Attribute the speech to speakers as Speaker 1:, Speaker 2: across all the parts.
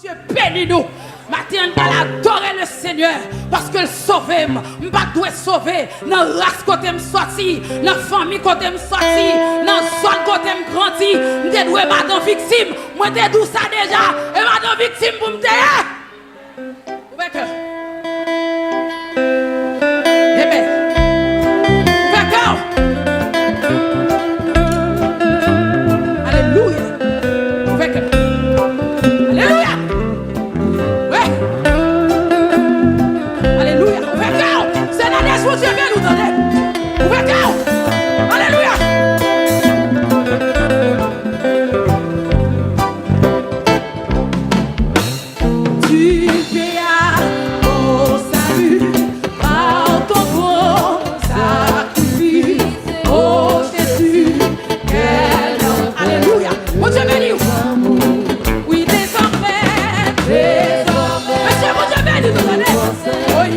Speaker 1: Dieu bénis nous. Matin, on va adorer le Seigneur parce que le sauve, je ne dois sauver. Dans la race côté me sorti, dans la famille côté me sorti, dans la zone côté me grandi. Je dois pas dans victime. Moi, je dois ça déjà. Et ma dans victime pour me dire. Vous voyez que? Eh bien, d'accord. Alléluia. Vous voyez que? Alléluia. Alléluia. C'est la nation de Dieu vient nous donner. Ouverture. Alléluia. Tu payas au salut par ton bon sacrifice. Oh Jésus, quel homme. Alléluia. Mon Dieu béni. Oui, désormais. Monsieur, mon Dieu béni nous donner. Oui.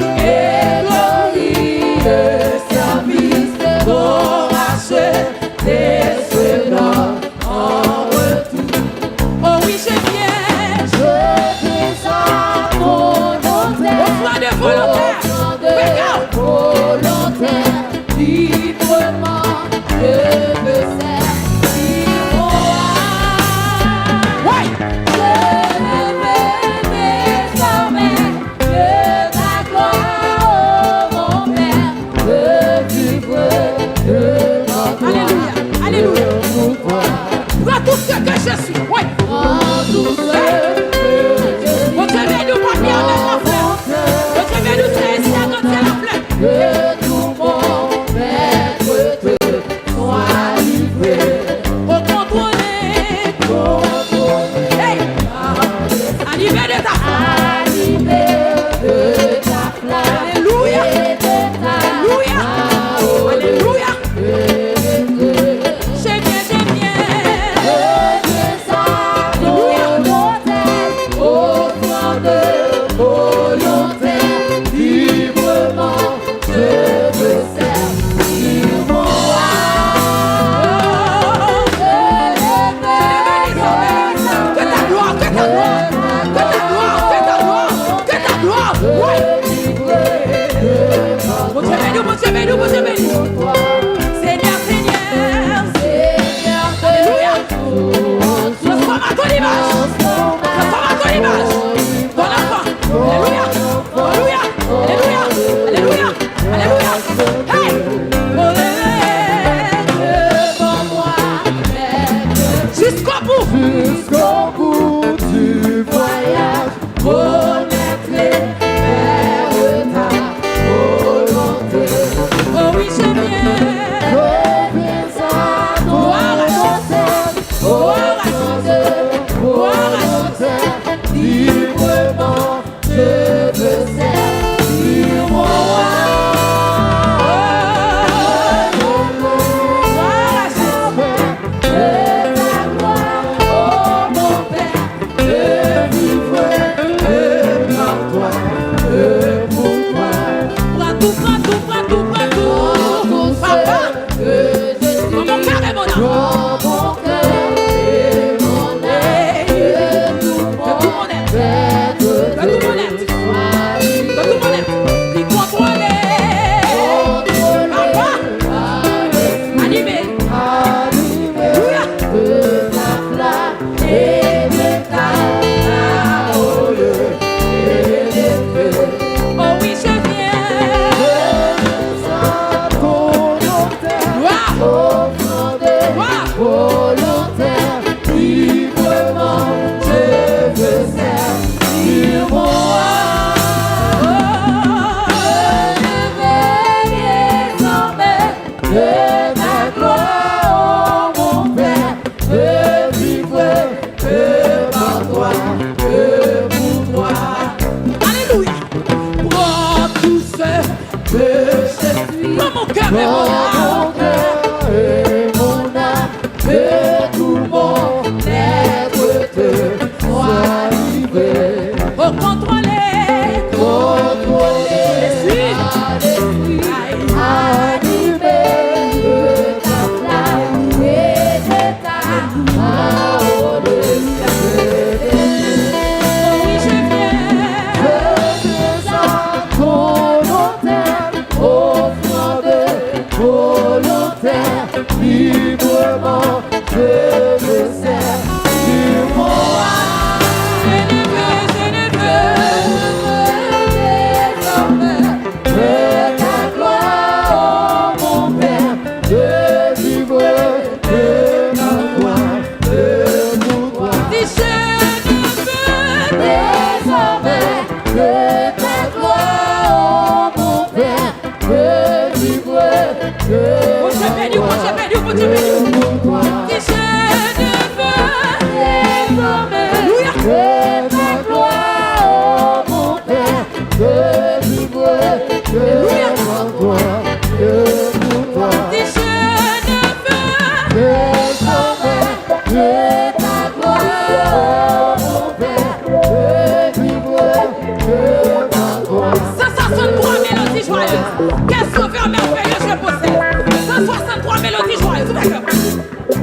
Speaker 1: Quel sauveur merveilleux je possède. 163 mélodies joyeuses. D'accord.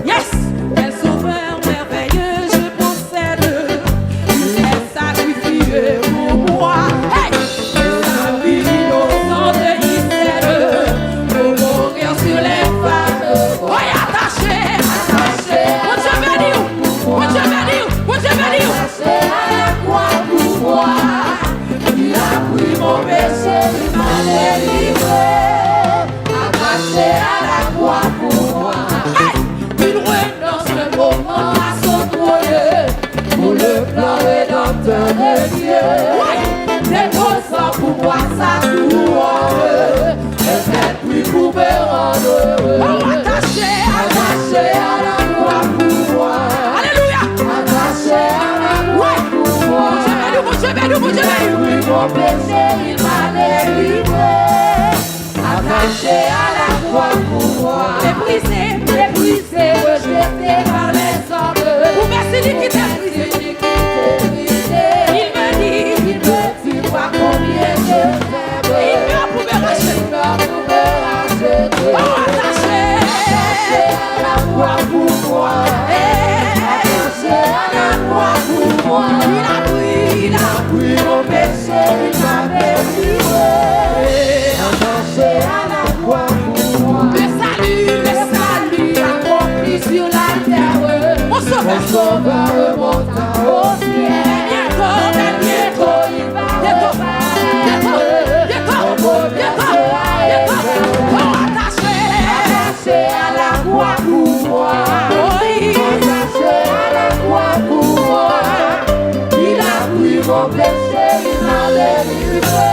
Speaker 1: Yes. Quel sauveur merveilleux je possède. Il s'est sacrifié pour moi. Hey. Sa vie innocente il cède pour mourir sur les femmes. Oui, attaché. Mon Dieu béni. Mon Dieu béni. Mon Dieu béni. Attaché à la croix pour moi. Il a pris mon péché, il m'a délivré. Attaché à la croix pour moi. Hey! Il renonce le moment à son trône pour le plan rédempteur de Dieu. Ouais! Déposant pour moi sa couronne et cette pluie pour me rendre heureux. Oh, attaché à la croix pour moi. Alléluia! Attaché à la croix pour moi. Mon Dieu béni, mon Dieu béni. Mon péché, il m'a délivré. Attaché à la croix pour moi. Méprisé, rejeté par les hommes. Pour merci d'iniquité. Il me dit, tu vois combien je t'aime. Il meurt pour me racheter. Oh, attaché à la croix pour moi. Attaché à la croix pour moi. Il a pris mon péché, il m'a délivré. Attaché à la croix pour moi. Le salut accompli sur la terre. Mon sauveur remonta au ciel. Bientôt, il va attaché à la croix pour moi. Attaché à la croix pour moi. Il a pris mon péché, il m'a délivré.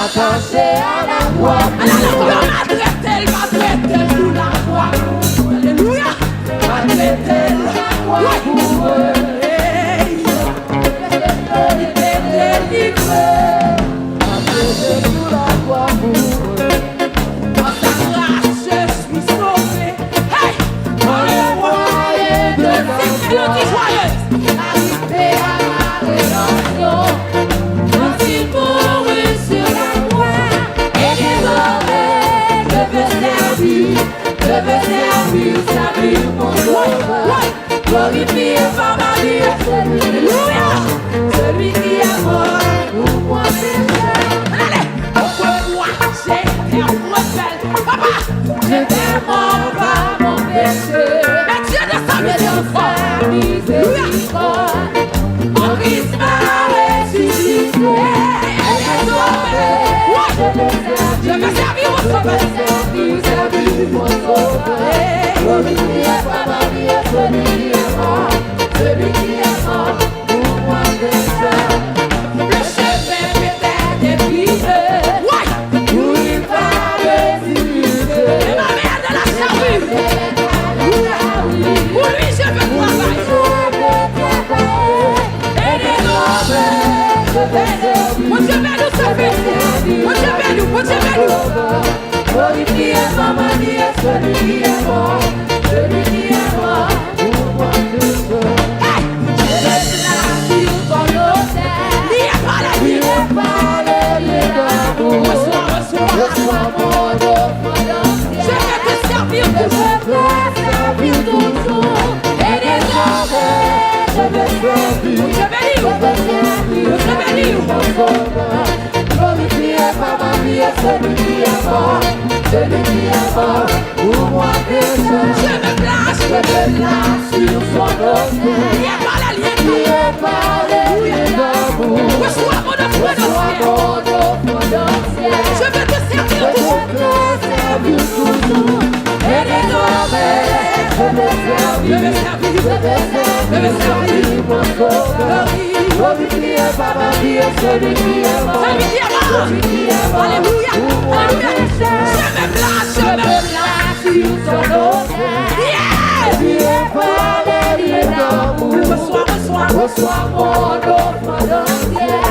Speaker 1: Attaché à la croix pour moi. Madre-t-elle sous la croix. Alléluia. Madre-t-elle la croix pour moi. Il est délivré. Attaché sous la croix pour moi. Dans sa grâce je suis sauvé. Hey! Dans le royaume de cette mélodie joyeuse. Arrivé à la rédemption. Quand il mourut sur la croix. Et désormais je veux servir sa vie mon sauveur. Glorifié par ma vie. Alléluia. Celui qui est mort pour moi pécheur. Allez, pourquoi moi j'étais en rebelle. Papa, j'étais mort par mon péché. Mais Dieu de sa miséricorde, mon Christ m'a ressuscité. Et désormais, je veux servir mon sauveur. Servir mon sauveur. Glorifié par ma vie, celui qui est mort pour moi pécheur. Le chemin peut-être épuisé, où il va ressusciter. Et ma mère de la charrue, pour lui je veux travailler. Et désormais, je vais servir. Mon Dieu béni, ça fait. Mon Dieu béni, mon Dieu béni. Glorifié par ma vie, celui qui est mort pour moi pécheur. Je vais sur ton autel, lié par les d'amour. Reçois mon offre d'ancienne. Je vais te servir toujours. Et désormais, je vais servir. Je vais bénir mon sauveur. Glorifié par ma vie, celui qui est mort pour moi pécheur. Je me place sur son autel, lié par les d'amour. Reçois mon offre d'ancienne. Je veux te servir toujours. Et désormais, je vais servir mon sauveur. Glorifié par ma vie, celui qui est mort. Alléluia. Je me place sur son autel. Lié par les d'amour. Reçois mon offre d'ancienne.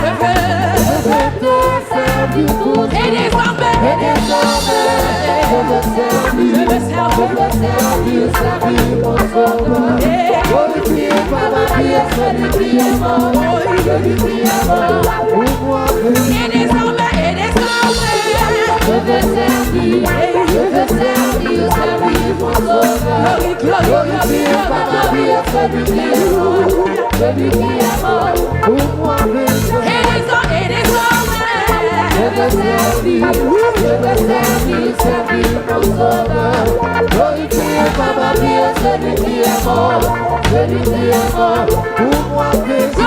Speaker 1: Je veux te servir toujours. Et désormais, je veux servir mon sauveur. Glorifié par ma vie, celui qui est mort pour moi. Et désormais,
Speaker 2: mon sauveur. Glorifié par ma vie, celui qui est mort, celui qui est mort pour moi pécheur. Et désormais, je veux servir mon sauveur. Glorifié par ma vie, celui qui est mort pour moi pécheur.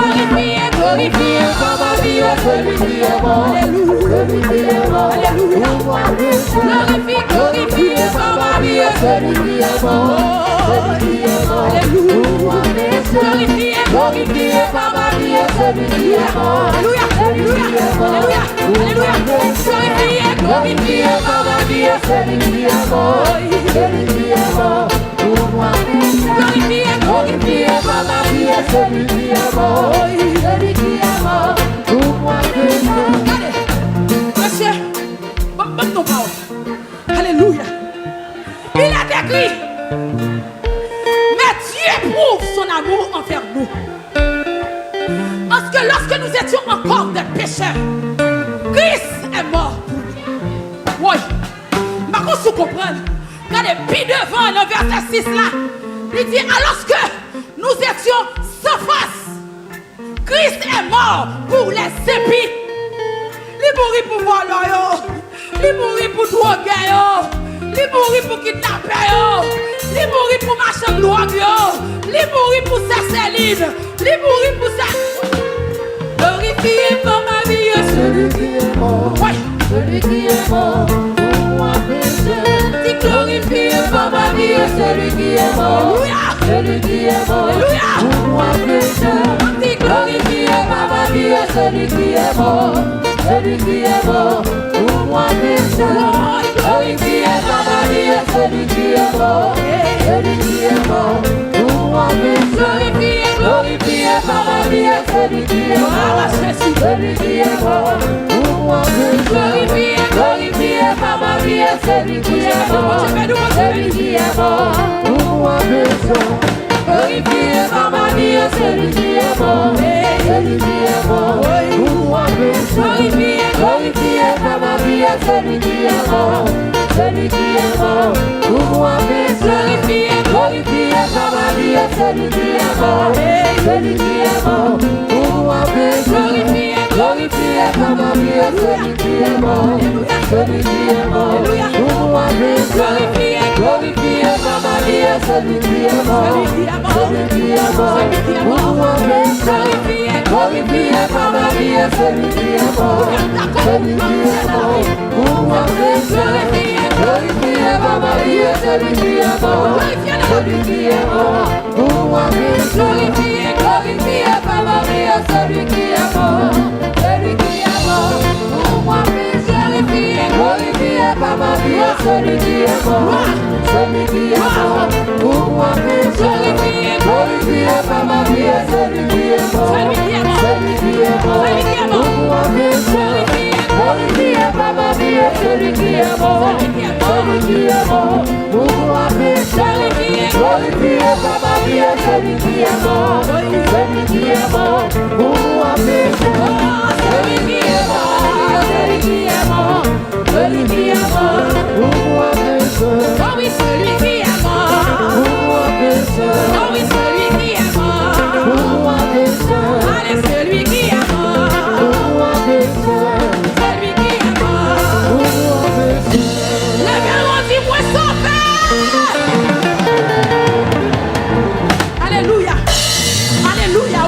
Speaker 2: Glorifié par ma vie, celui qui est mort, celui qui est mort pour moi pécheur. Glorifié par ma vie, celui qui est mort, celui qui est mort pour moi pécheur. Glorifié par ma vie, celui qui est mort, celui qui est mort pour moi pécheur. Glorifié par ma vie, celui qui est mort, celui qui est mort pour moi pécheur. Glorifié par ma vie, celui qui est mort, celui qui est mort pour moi pécheur.
Speaker 1: Monsieur, bonne ton parole. Alléluia. Il est écrit, mais Dieu prouve son amour envers nous. Parce que lorsque nous étions encore des pécheurs, Christ est mort pour nous. Oui. Mais qu'on se comprenne, regardez, puis devant le verset 6 là, il dit, alors que nous étions sans face, Christ est mort pour les épis. Il mourit pour voler, il mourit pour droguer, il mourit pour kidnapper, il mourit pour marcher de drogue, il mourit pour s'assassiner, il mourit pour ça. Glorifié par ma vie,
Speaker 2: celui qui est mort,
Speaker 1: oui.
Speaker 2: Celui qui est mort pour moi pécheur.
Speaker 1: Dis
Speaker 2: glorifié par ma vie, celui qui est mort, celui qui est mort pour moi pécheur. Dis glorifié par ma vie, celui qui est mort, celui qui est mort pour moi pécheur. Glorifié par ma vie, celui qui est mort, celui qui est mort pour moi pécheur. Glorifié par ma vie, celui qui est mort, celui qui est mort pour moi pécheur. Glorifié par ma vie, celui qui est mort, celui qui est mort pour moi pécheur. Glorifié par ma vie, celui qui est mort, celui qui est mort pour moi pécheur. Glorifié par ma vie, celui qui est mort, celui qui est mort pour moi pécheur. Glorifié par ma vie, celui qui est mort, celui qui est mort pour moi pécheur. Glorifié par ma vie, celui qui est mort, celui qui est mort pour moi pécheur. Glorifié par ma vie, celui qui est mort, celui qui est mort pour moi pécheur. Glorifié par ma vie, celui qui est mort, celui qui est mort pour moi pécheur. Glorifié par ma vie, celui qui est mort, celui qui est mort pour moi pécheur. Glorifié par ma vie, celui qui est mort, celui qui est mort pour moi pécheur. Glorifié par ma vie, celui qui est mort, celui qui est mort pour moi pécheur. Glorifié par ma vie, celui qui est mort, celui qui est mort pour moi pécheur. Glorifié par ma vie, celui qui est mort, celui qui est mort pour moi pécheur. Glorifié par ma vie, celui qui est mort, celui qui est mort pour moi pécheur. Celui qui est mort, celui qui est mort, celui qui est mort pour moi pécheur. Oh oui, celui qui est mort pour moi pécheur. Oh oui, celui qui est mort pour moi pécheur. Allez, celui qui est mort pour moi pécheur. Celui qui est mort pour moi pécheur. Lève-moi, dis-moi sauvé.
Speaker 1: Alléluia. Alléluia.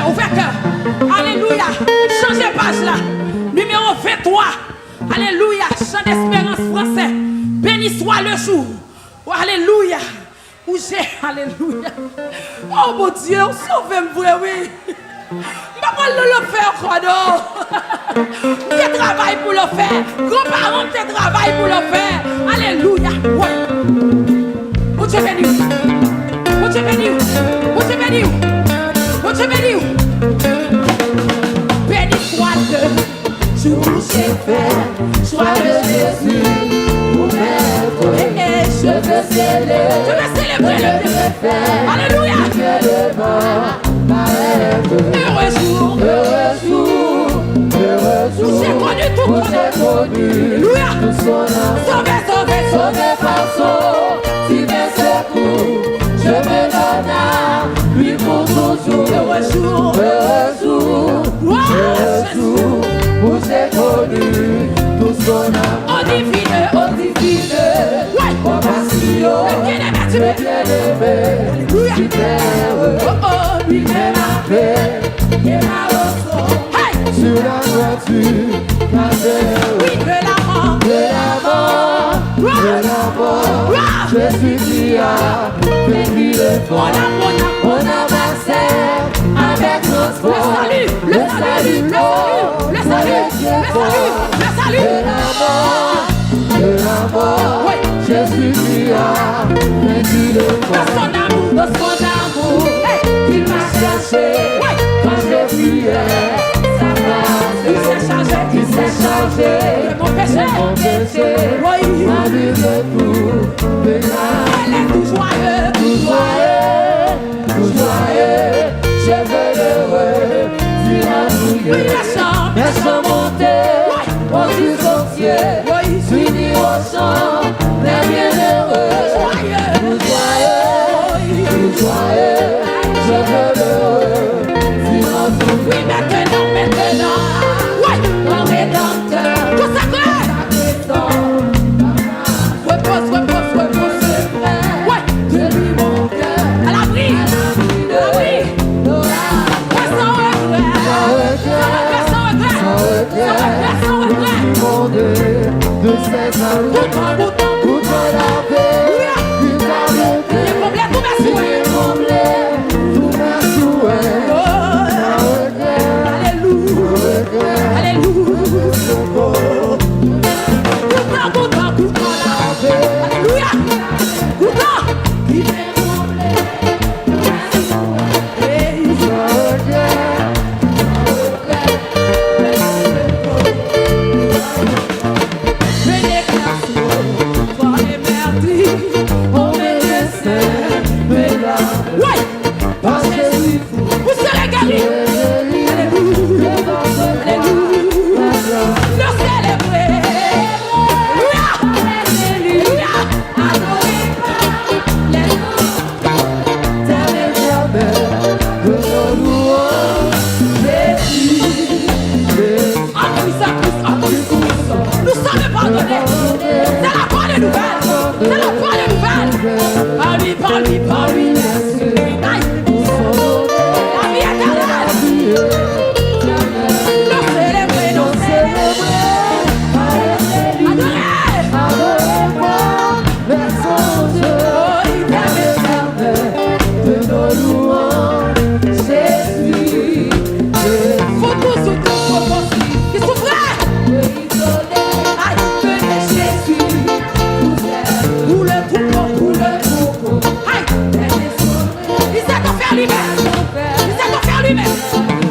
Speaker 1: Ouvert cœur. Alléluia. Changez page là. Numéro 23. Alléluia. Chant d'espérance français. Béni soit le jour. Oh, alléluia. Où j'ai. Alléluia. Oh mon Dieu. Sauvez-moi, oui. Maman le fait encore. Tu travailles pour le faire. Grands-parents, tu travailles pour le faire. Alléluia. Ouais. Où tu es venu? Où tu es venu? Où tu es venu? Où tu es venu? Béni soit le jour où j'ai fait. Soit de Jésus pour m'être. Je veux célébrer le bienfait. Alléluia. Heureux jour. Heureux jour. J'ai connu tout. Alléluia.
Speaker 2: tout son amour.
Speaker 1: Sauvé, sauvé,
Speaker 2: Sauvé par son divin secours, je me donne à lui pour toujours.
Speaker 1: heureux jour,
Speaker 2: où j'ai connu tout son amour.
Speaker 1: au divine,
Speaker 2: Compassion,
Speaker 1: le
Speaker 2: bien-aimé, tu t'es heureux, lui met la paix, et la leçon, sur la voiture,
Speaker 1: oui, de
Speaker 2: l'avant, Jésus qui a vaincu le fond, on a passé avec transport, le salut, de l'avant, Jésus qui a vaincu le fond, de son amour, il m'a cherché, quand je priais, sa grâce, il s'est chargé,
Speaker 1: mon péché, oui,
Speaker 2: ma vie de tout,
Speaker 1: elle est tout joyeux,
Speaker 2: je veux l'heureux,
Speaker 1: oui,
Speaker 2: mes chants montés, mon Dieu sorcier, suivi au chant, les bienheureux, tout joyeux, je veux l'heureux,
Speaker 1: oui, maintenant, oui,
Speaker 2: mon rédempteur,
Speaker 1: tout ça clair, repose, ouais,
Speaker 2: de lui mon cœur,
Speaker 1: à l'abri, sans regret,
Speaker 2: de ses amours, outre la paix, il t'a levé,
Speaker 1: il est comblé tous mes
Speaker 2: il
Speaker 1: souhaits,
Speaker 2: est comblé, tous mes souhaits, sans regret,
Speaker 1: alléluia, alléluia, alléluia,
Speaker 2: il est comblé, sans regret, on me laissait, mais là, parce que je suis fou,
Speaker 1: vous serez guéris, alléluia, le célébrer, alléluia, nous sommes pardonnés, c'est la bonne nouvelle, c'est la bonne nouvelle, par lui, aïe, la vie éternelle, nous célébrer, adorer, faut tous, qui souffrait, aïe, où le troupeau, aïe, il s'est offert lui-même,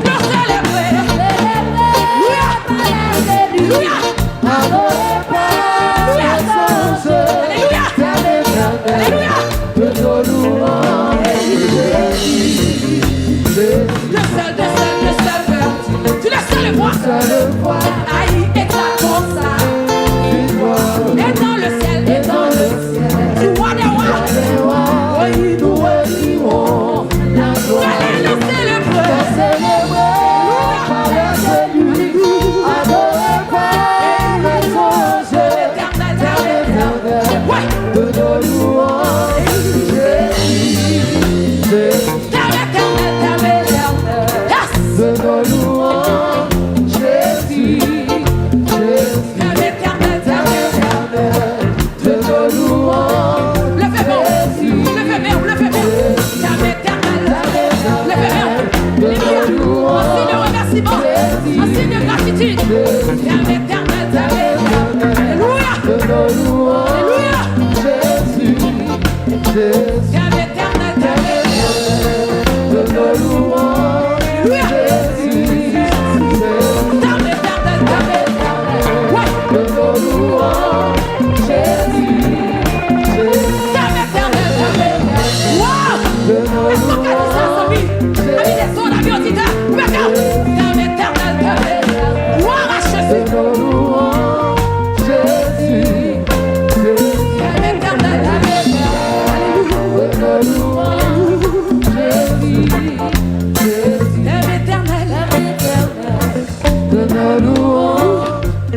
Speaker 1: nous célébrer, alléluia, alléluia, tu le sais le voir, aïe, éclate comme ça, et dans le ciel, tu vois des rois, oui, nous élirons, allez nous célébrer,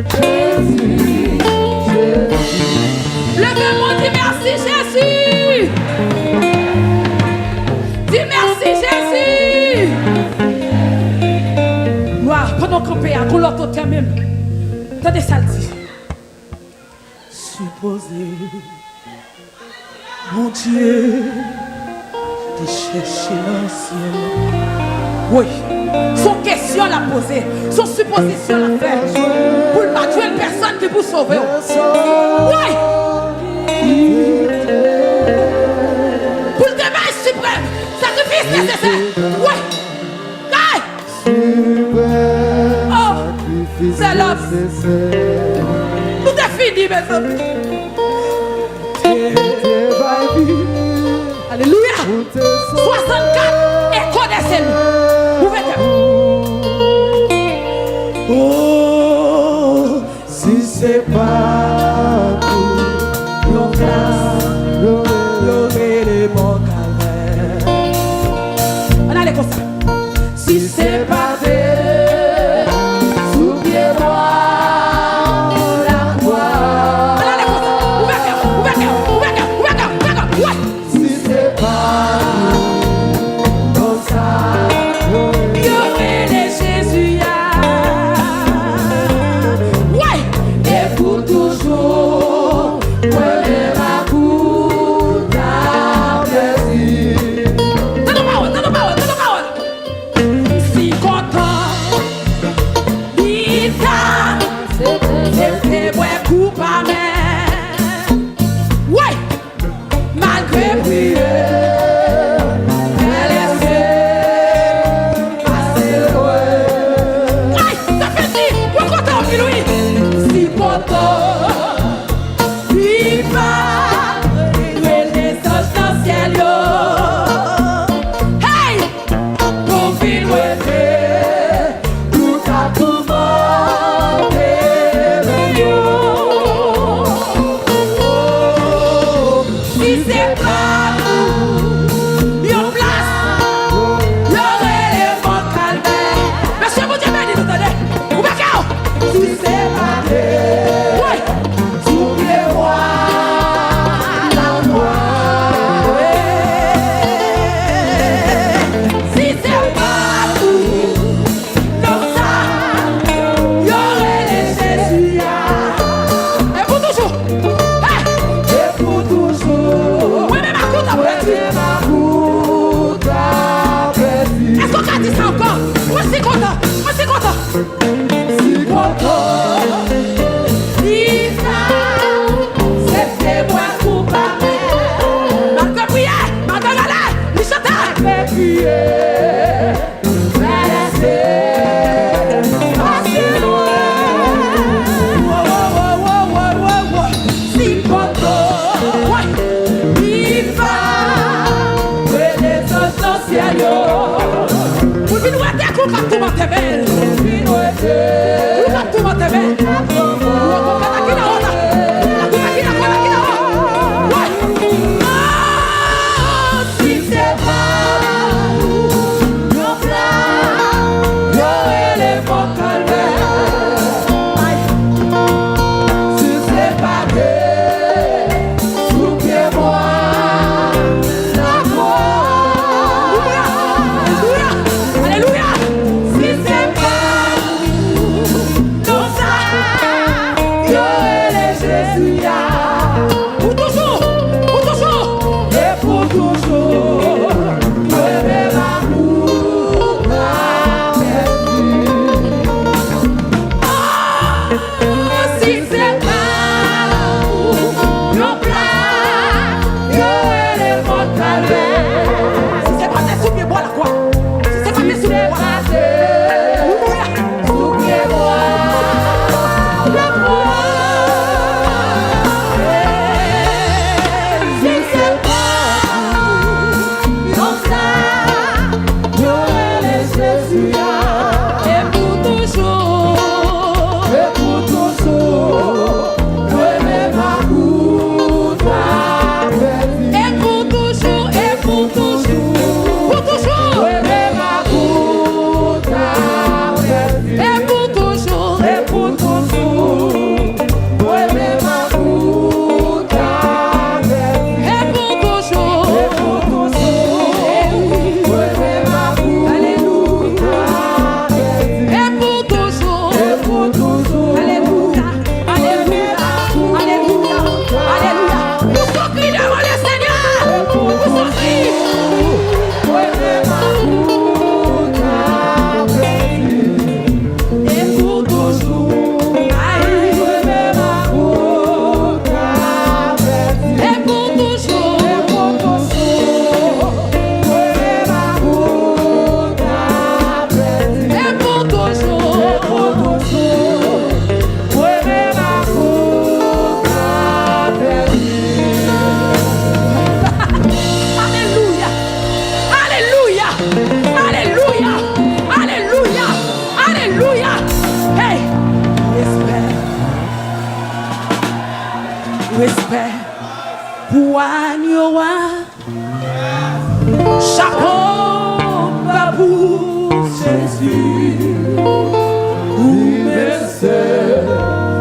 Speaker 2: Jésus,
Speaker 1: Levez-moi, dis merci Jésus. Dis merci Jésus. Gloire, pendant qu'on paye, qu'on l'autre terre même. Attendez ça le dit. Supposé, mon Dieu, de chercher l'ancien. Oui, son question la poser, son supposition la faire. Pour ne pas tuer une personne qui vous sauver. Oui. Pour le débat suprême, sacrifice nécessaire. Oui. Oh, c'est l'homme. Tout est fini, mes amis. Alléluia. 64 et connaissez-le. Oh,
Speaker 2: si c'est pas tout, nos classes, nos éléments calvaires.
Speaker 1: On allait comme ça.
Speaker 2: Si c'est pas fait, souviens-moi la croix.
Speaker 1: On allait comme ça. Ouverture.
Speaker 2: Si c'est pas comme ça,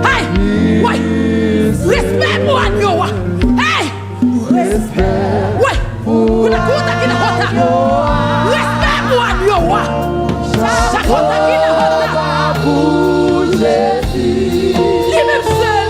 Speaker 1: Hey, ouais, respect pour nous. Hey, ouais, respect pour nous. Chaque fois qu'il est hot, lui-même seul.